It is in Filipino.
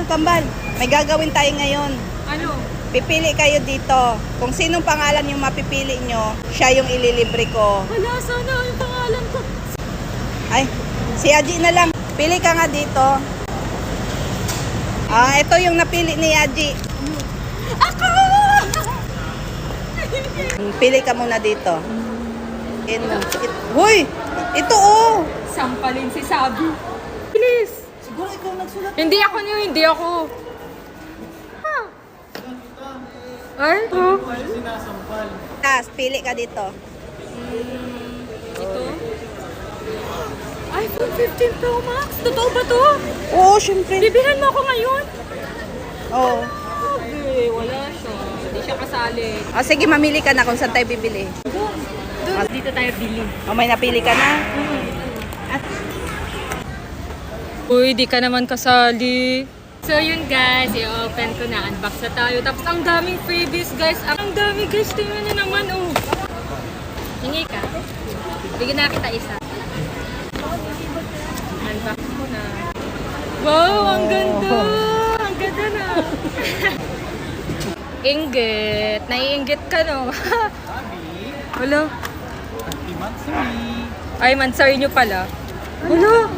kambal. May gagawin tayo ngayon. Ano? Pipili kayo dito. Kung sinong pangalan yung mapipili nyo, siya yung ililibre ko. Wala, sana yung pangalan ko. Ay, si Aji na lang. Pili ka nga dito. Ito yung napili ni Aji. Ako! Pili ka muna dito. Hoy! Ito oh! Sampalin si Sabi. Please. Siguro ikaw nagsulat. Hindi ako niyo, hindi ako. Ay? Oh. Pili ka dito. Ito? iPhone 15 Pro Max? Totoo ba to? Oo, syempre. Bibilhan mo ako ngayon? Oo. Sabi, wala siya. Hindi siya kasali. Sige, mamili ka na kung saan tayo bibili. Doon. Dito tayo bili. May napili ka na? Uy, di ka naman kasali. So yun guys, i-open ko na. Unbox na tayo. Tapos ang daming freebies guys. Ang dami guys. Tingnan nyo naman oh. Hingi ka. Bigyan na kita isa. Unbox ko na. Wow, ang ganda. Ang ganda na. Inggit. Naiinggit ka no. Wala. Ay, mansari nyo pala. Wala.